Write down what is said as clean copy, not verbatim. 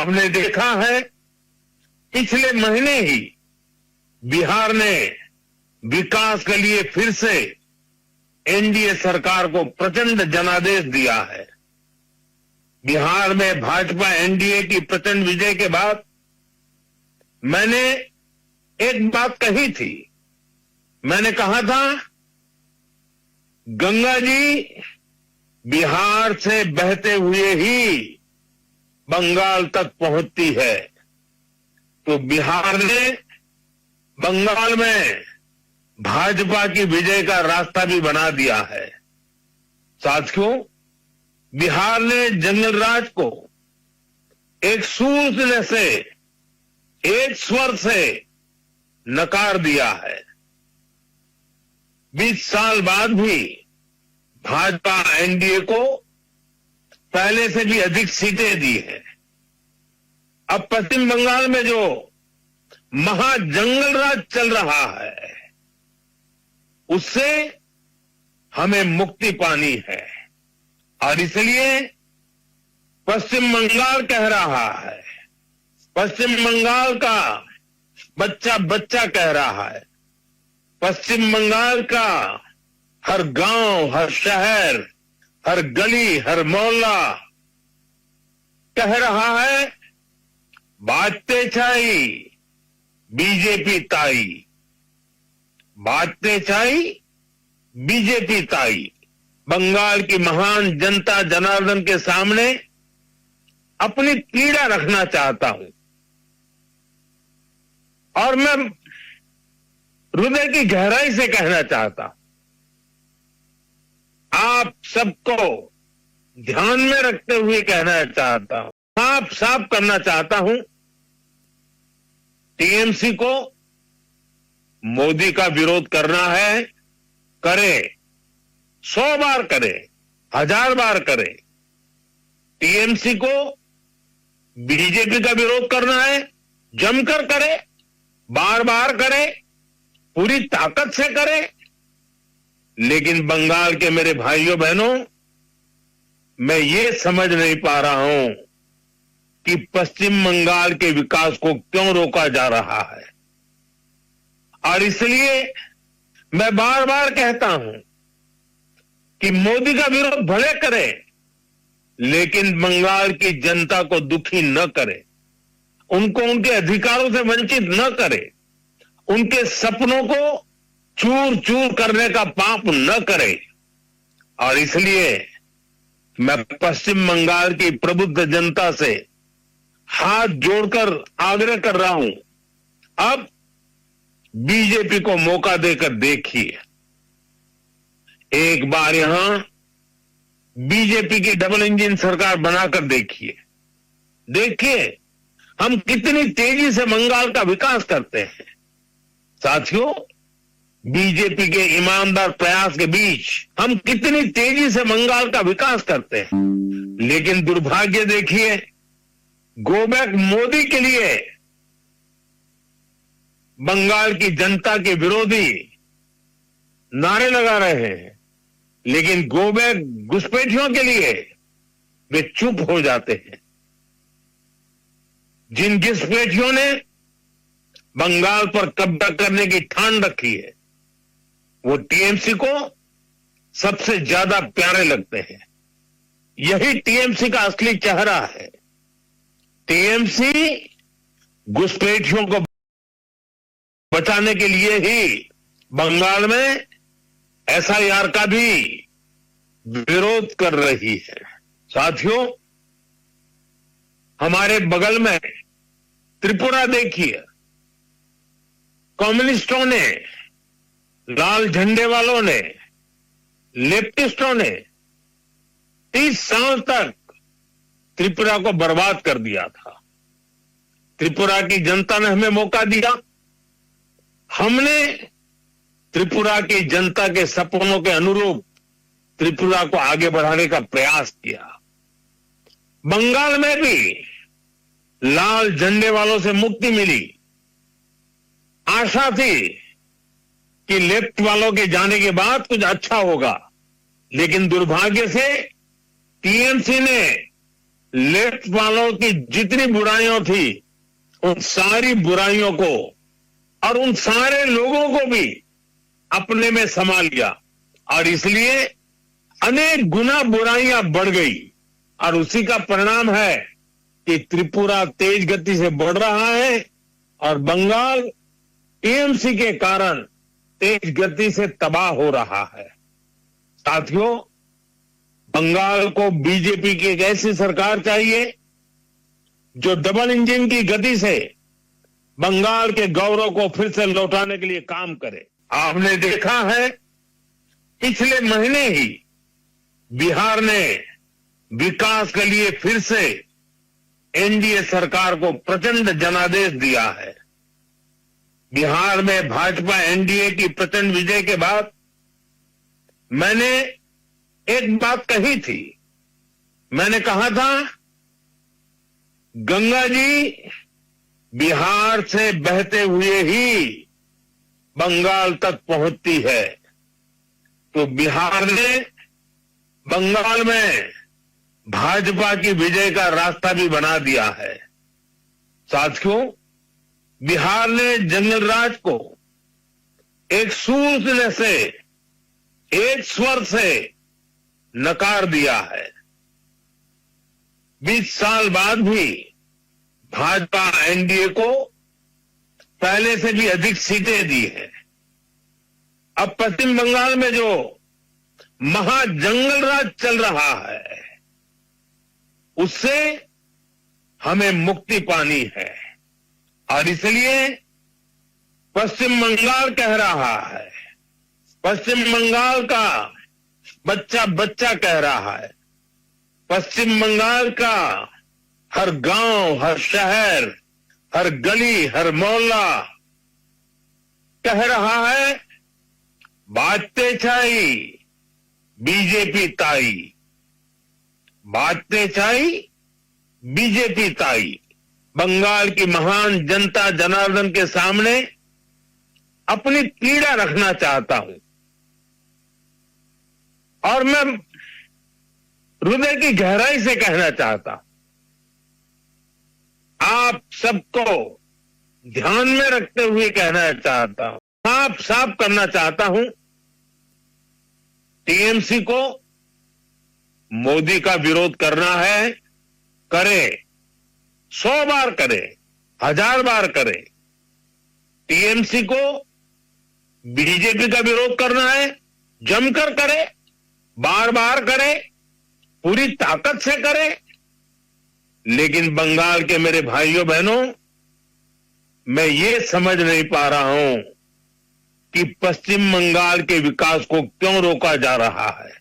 आपने देखा है पिछले महीने ही बिहार ने विकास के लिए फिर से एनडीए सरकार को प्रचंड जनादेश दिया है। बिहार में भाजपा एनडीए की प्रचंड विजय के बाद मैंने एक बात कही थी। मैंने कहा था गंगा जी बिहार से बहते हुए ही बंगाल तक पहुंचती है, तो बिहार ने बंगाल में भाजपा की विजय का रास्ता भी बना दिया है। साथियों, बिहार ने जंगल राज को एक सूझने से, एक स्वर से नकार दिया है। 20 साल बाद भी भाजपा एनडीए को पहले से भी अधिक सीटें दी है। अब पश्चिम बंगाल में जो महाजंगल राज चल रहा है उससे हमें मुक्ति पानी है, और इसलिए पश्चिम बंगाल कह रहा है, पश्चिम बंगाल का बच्चा बच्चा कह रहा है, पश्चिम बंगाल का हर गांव, हर शहर, हर गली, हर मोहल्ला कह रहा है बाजते छाई बीजेपी ताई, बाजते छाई बीजेपी ताई। बंगाल की महान जनता जनार्दन के सामने अपनी पीड़ा रखना चाहता हूं, और मैं हृदय की गहराई से कहना चाहता हूं, आप सबको ध्यान में रखते हुए कहना चाहता हूं, साफ साफ करना चाहता हूं, टीएमसी को मोदी का विरोध करना है, करे, 100 बार करे, 1000 बार करे। टीएमसी को बीजेपी का विरोध करना है, जमकर करे, बार बार करे, पूरी ताकत से करे। लेकिन बंगाल के मेरे भाइयों बहनों, मैं ये समझ नहीं पा रहा हूं कि पश्चिम बंगाल के विकास को क्यों रोका जा रहा है, और इसलिए मैं बार बार कहता हूं कि मोदी का विरोध भले करे, लेकिन बंगाल की जनता को दुखी न करे, उनको उनके अधिकारों से वंचित न करे, उनके सपनों को चूर चूर करने का पाप न करे। और इसलिए मैं पश्चिम बंगाल की प्रबुद्ध जनता से हाथ जोड़कर आग्रह कर रहा हूं, अब बीजेपी को मौका देकर देखिए, एक बार यहां बीजेपी की डबल इंजन सरकार बनाकर देखिए, देखिए हम कितनी तेजी से बंगाल का विकास करते हैं। साथियों, बीजेपी के ईमानदार प्रयास के बीच हम कितनी तेजी से बंगाल का विकास करते हैं, लेकिन दुर्भाग्य देखिए, गो बैक मोदी के लिए बंगाल की जनता के विरोधी नारे लगा रहे हैं, लेकिन गो बैक घुसपैठियों के लिए वे चुप हो जाते हैं। जिन घुसपैठियों ने बंगाल पर कब्जा करने की ठान रखी है, वो टीएमसी को सबसे ज्यादा प्यारे लगते हैं। यही टीएमसी का असली चेहरा है। टीएमसी घुसपैठियों को बचाने के लिए ही बंगाल में एसआईआर का भी विरोध कर रही है। साथियों, हमारे बगल में त्रिपुरा देखिए, कम्युनिस्टों ने, लाल झंडे वालों ने, लेफ्टिस्टों ने 30 साल तक त्रिपुरा को बर्बाद कर दिया था। त्रिपुरा की जनता ने हमें मौका दिया, हमने त्रिपुरा की जनता के सपनों के अनुरूप त्रिपुरा को आगे बढ़ाने का प्रयास किया। बंगाल में भी लाल झंडे वालों से मुक्ति मिली। आशा थी कि लेफ्ट वालों के जाने के बाद कुछ अच्छा होगा, लेकिन दुर्भाग्य से टीएमसी ने लेफ्ट वालों की जितनी बुराइयां थी उन सारी बुराइयों को और उन सारे लोगों को भी अपने में समा लिया और इसलिए अनेक गुना बुराइयां बढ़ गई और उसी का परिणाम है कि त्रिपुरा तेज गति से बढ़ रहा है और बंगाल टीएमसी के कारण तेज गति से तबाह हो रहा है। साथियों, बंगाल को बीजेपी की एक ऐसी सरकार चाहिए जो डबल इंजन की गति से बंगाल के गौरव को फिर से लौटाने के लिए काम करे। आपने देखा है पिछले महीने ही बिहार ने विकास के लिए फिर से एनडीए सरकार को प्रचंड जनादेश दिया है। बिहार में भाजपा एनडीए की प्रचंड विजय के बाद मैंने एक बात कही थी। मैंने कहा था गंगा जी बिहार से बहते हुए ही बंगाल तक पहुंचती है, तो बिहार ने बंगाल में भाजपा की विजय का रास्ता भी बना दिया है। साथियों, बिहार ने जनरल राज को एक सूत्र से, एक स्वर से नकार दिया है। 20 साल बाद भी भाजपा एनडीए को पहले से भी अधिक सीटें दी है। अब पश्चिम बंगाल में जो महाजंगल राज चल रहा है उससे हमें मुक्ति पानी है और इसलिए पश्चिम बंगाल कह रहा है, पश्चिम बंगाल का बच्चा बच्चा कह रहा है, पश्चिम बंगाल का हर गांव, हर शहर, हर गली, हर मोहल्ला कह रहा है बाजते छाई बीजेपी ताई, बाजते छाई बीजेपी ताई। बंगाल की महान जनता जनार्दन के सामने अपनी पीड़ा रखना चाहता हूं और मैं हृदय की गहराई से कहना चाहता हूं, आप सबको ध्यान में रखते हुए कहना चाहता हूं, साफ साफ करना चाहता हूं, टीएमसी को मोदी का विरोध करना है, करे, 100 बार करे, 1000 बार करे। टीएमसी को बीजेपी का विरोध करना है, जमकर करे, बार बार करे, पूरी ताकत से करे। लेकिन बंगाल के मेरे भाइयों बहनों, मैं ये समझ नहीं पा रहा हूं कि पश्चिम बंगाल के विकास को क्यों रोका जा रहा है।